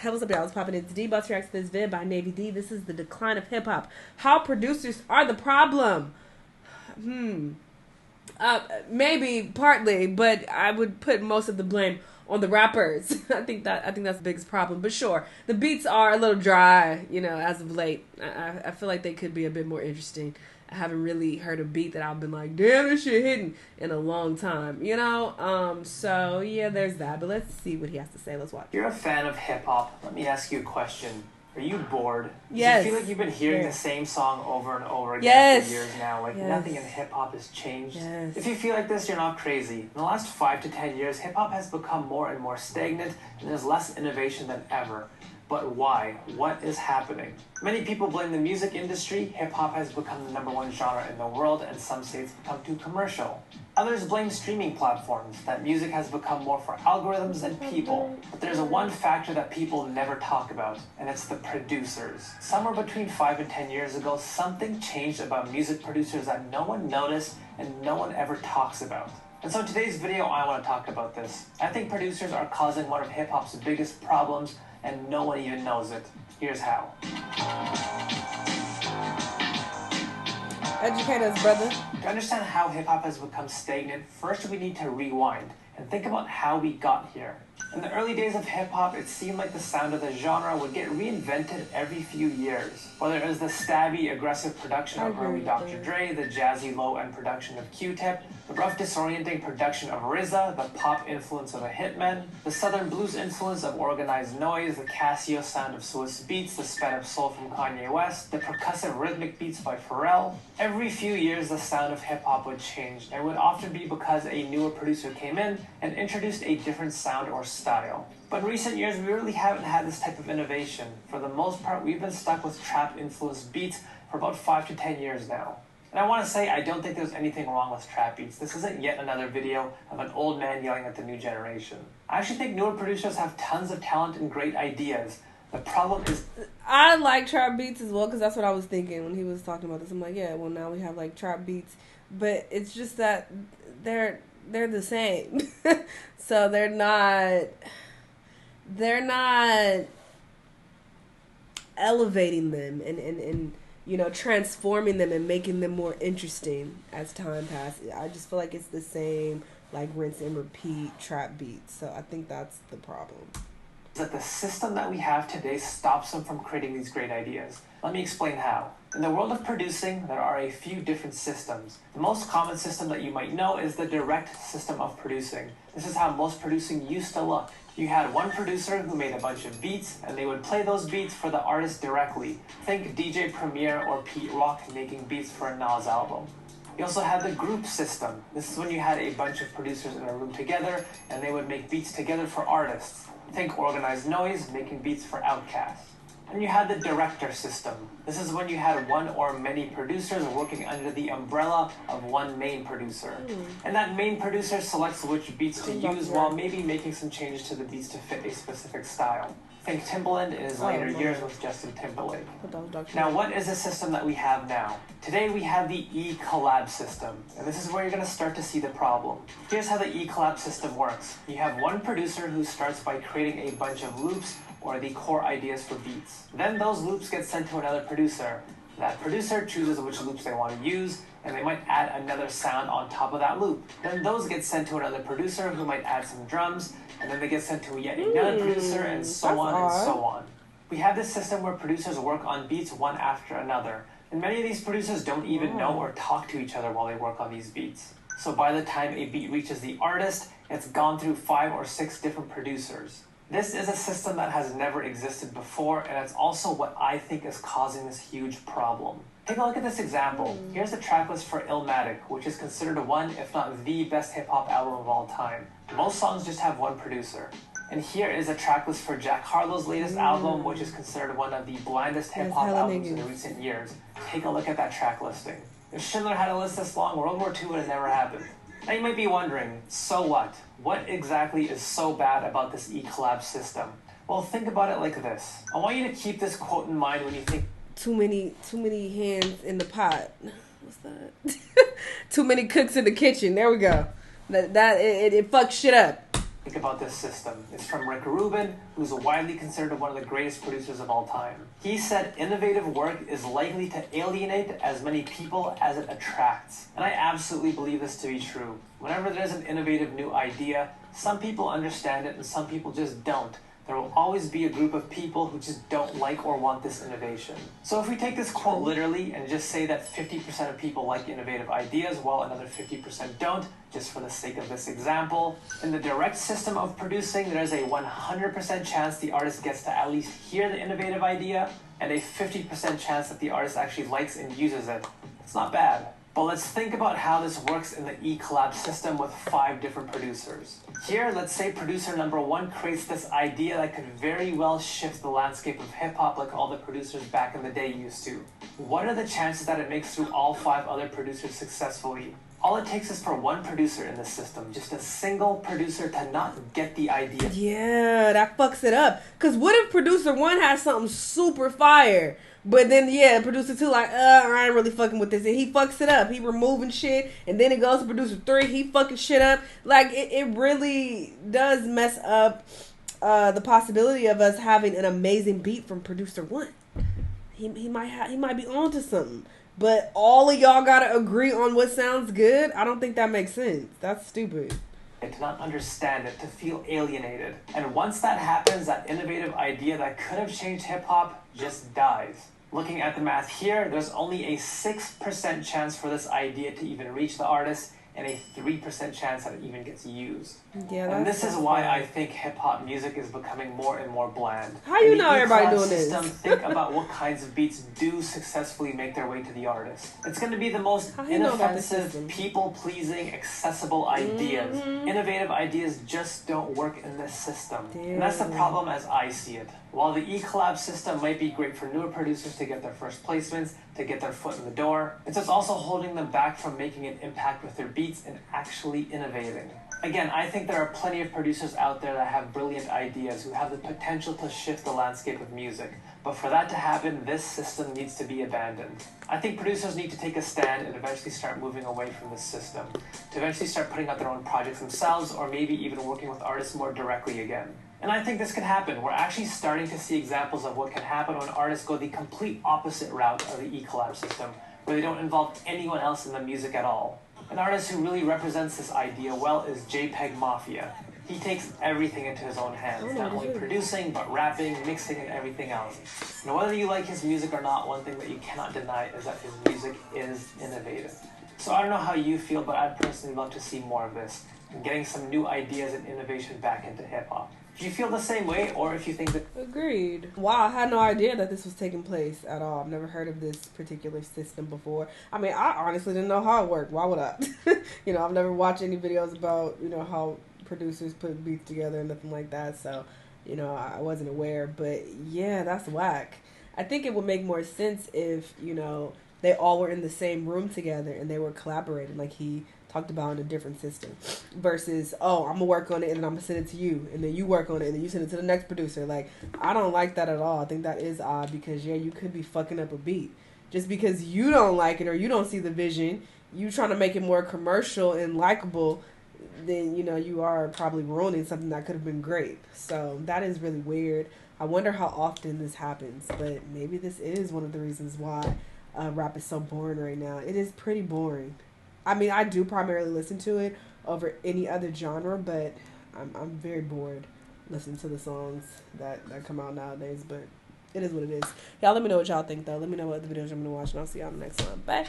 Hey, what's up, y'all? It's popping. It's D-Bus reacts to this vid by Navy D. This is the decline of hip-hop. How producers are the problem. Maybe partly, but I would put most of the blame on the rappers. I think that's the biggest problem. But sure, the beats are a little dry, as of late. I feel like they could be a bit more interesting. I haven't really heard a beat that I've been like, damn, this shit hitting in a long time, So yeah, there's that. But let's see what he has to say. Let's watch. You're a fan of hip hop. Let me ask you a question. Are you bored? Yes. Do you feel like you've been hearing the same song over and over again for years now? Like nothing in hip hop has changed? Yes. If you feel like this, you're not crazy. In the last 5 to 10 years, hip hop has become more and more stagnant, and there's less innovation than ever. But why? What is happening? Many people blame the music industry. Hip hop has become the #1 genre in the world, and some say it's become too commercial. Others blame streaming platforms, that music has become more for algorithms than people. But there's one factor that people never talk about, and it's the producers. Somewhere between 5 and 10 years ago, something changed about music producers that no one noticed and no one ever talks about. And so in today's video, I want to talk about this. I think producers are causing one of hip-hop's biggest problems, and no one even knows it. Here's how. Educate us, brother. To understand how hip-hop has become stagnant, first we need to rewind and think about how we got here. In the early days of hip-hop, it seemed like the sound of the genre would get reinvented every few years. Whether it was the stabby, aggressive production of early Dr. Dre, the jazzy, low-end production of Q-Tip, the rough, disorienting production of RZA, the pop influence of a Hitman, the southern blues influence of Organized Noise, the Casio sound of Swiss Beats, the sped-up soul from Kanye West, the percussive rhythmic beats by Pharrell. Every few years, the sound of hip-hop would change, and it would often be because a newer producer came in and introduced a different sound or style. But in recent years, we really haven't had this type of innovation. For the most part, we've been stuck with trap-influenced beats for about 5 to 10 years now. And I want to say, I don't think there's anything wrong with trap beats. This isn't yet another video of an old man yelling at the new generation. I actually think newer producers have tons of talent and great ideas. The problem is... I like trap beats as well, because that's what I was thinking when he was talking about this. I'm like, yeah, well, now we have, like, trap beats. But it's just that they're the same. So they're not elevating them and transforming them and making them more interesting as time passes. I just feel like it's the same, like, rinse and repeat trap beats. So I think that's the problem. That the system that we have today stops them from creating these great ideas. Let me explain how. In the world of producing, there are a few different systems. The most common system that you might know is the direct system of producing. This is how most producing used to look. You had one producer who made a bunch of beats, and they would play those beats for the artist directly. Think DJ Premier or Pete Rock making beats for a Nas album. You also had the group system. This is when you had a bunch of producers in a room together, and they would make beats together for artists. Think Organized Noise making beats for Outkast. And you had the director system. This is when you had one or many producers working under the umbrella of one main producer. And that main producer selects which beats to use while maybe making some changes to the beats to fit a specific style. Think Timbaland in his later years with Justin Timberlake. Now, what is the system that we have now? Today we have the E-collab system, and this is where you're going to start to see the problem. Here's how the E-collab system works. You have one producer who starts by creating a bunch of loops or the core ideas for beats. Then those loops get sent to another producer. That producer chooses which loops they want to use, and they might add another sound on top of that loop. Then those get sent to another producer who might add some drums, and then they get sent to yet another producer, and so on and so on. We have this system where producers work on beats one after another, and many of these producers don't even know or talk to each other while they work on these beats. So by the time a beat reaches the artist, it's gone through 5 or 6 different producers. This is a system that has never existed before, and it's also what I think is causing this huge problem. Take a look at this example. Here's the tracklist for Illmatic, which is considered one, if not the best hip-hop album of all time. Most songs just have one producer. And here is a tracklist for Jack Harlow's latest album, which is considered one of the blindest hip-hop albums in recent years. Take a look at that track listing. If Schindler had a list this long, World War II would have never happened. Now you might be wondering, so what? What exactly is so bad about this E-collab system? Well, think about it like this. I want you to keep this quote in mind when you think too many hands in the pot. What's that? Too many cooks in the kitchen. There we go. It fucks shit up. Think about this system. It's from Rick Rubin, who's widely considered one of the greatest producers of all time. He said innovative work is likely to alienate as many people as it attracts. And I absolutely believe this to be true. Whenever there's an innovative new idea, some people understand it and some people just don't. There will always be a group of people who just don't like or want this innovation. So if we take this quote literally and just say that 50% of people like innovative ideas while another 50% don't, just for the sake of this example, in the direct system of producing, there's a 100% chance the artist gets to at least hear the innovative idea and a 50% chance that the artist actually likes and uses it. It's not bad. But let's think about how this works in the eCollab system with 5 different producers. Here, let's say producer number 1 creates this idea that could very well shift the landscape of hip-hop like all the producers back in the day used to. What are the chances that it makes through all 5 other producers successfully? All it takes is for one producer in the system, just a single producer to not get the idea. Yeah, that fucks it up. Because what if producer 1 has something super fire? But then, producer 2 like, I ain't really fucking with this. And he fucks it up. He removing shit. And then it goes to producer 3. He fucking shit up. Like, it really does mess up the possibility of us having an amazing beat from producer 1. He might be onto something. But all of y'all gotta agree on what sounds good? I don't think that makes sense. That's stupid. To not understand it, to feel alienated. And once that happens, that innovative idea that could have changed hip-hop just dies. Looking at the math here, there's only a 6% chance for this idea to even reach the artist, and a 3% chance that it even gets used. Yeah, and this is why I think hip-hop music is becoming more and more bland. How you know everybody doing this? Think about what kinds of beats do successfully make their way to the artist. It's going to be the most inoffensive, people-pleasing, accessible ideas. Innovative ideas just don't work in this system. And that's the problem as I see it. While the eCollab system might be great for newer producers to get their first placements, to get their foot in the door, it's just also holding them back from making an impact with their beats and actually innovating. Again, I think there are plenty of producers out there that have brilliant ideas who have the potential to shift the landscape of music. But for that to happen, this system needs to be abandoned. I think producers need to take a stand and eventually start moving away from this system, to eventually start putting out their own projects themselves, or maybe even working with artists more directly again. And I think this can happen. We're actually starting to see examples of what can happen when artists go the complete opposite route of the eCollab system, where they don't involve anyone else in the music at all. An artist who really represents this idea well is JPEG Mafia. He takes everything into his own hands, not only producing, but rapping, mixing, and everything else. Now, whether you like his music or not, one thing that you cannot deny is that his music is innovative. So I don't know how you feel, but I'd personally love to see more of this, and getting some new ideas and innovation back into hip-hop. If you feel the same way, or if you think that... Agreed. Wow, I had no idea that this was taking place at all. I've never heard of this particular system before. I mean, I honestly didn't know how it worked. Why would I? I've never watched any videos about, how producers put beats together and nothing like that. So, I wasn't aware. But, yeah, that's whack. I think it would make more sense if, they all were in the same room together and they were collaborating like he talked about in a different system versus, I'm going to work on it and then I'm going to send it to you and then you work on it and then you send it to the next producer. Like, I don't like that at all. I think that is odd because, you could be fucking up a beat. Just because you don't like it or you don't see the vision, you trying to make it more commercial and likable, then, you are probably ruining something that could have been great. So that is really weird. I wonder how often this happens, but maybe this is one of the reasons why rap is so boring right now. It is pretty boring. I mean, I do primarily listen to it over any other genre, but I'm very bored listening to the songs that come out nowadays, but it is what it is. Y'all let me know what y'all think, though. Let me know what other videos you're going to watch, and I'll see y'all in the next one. Bye.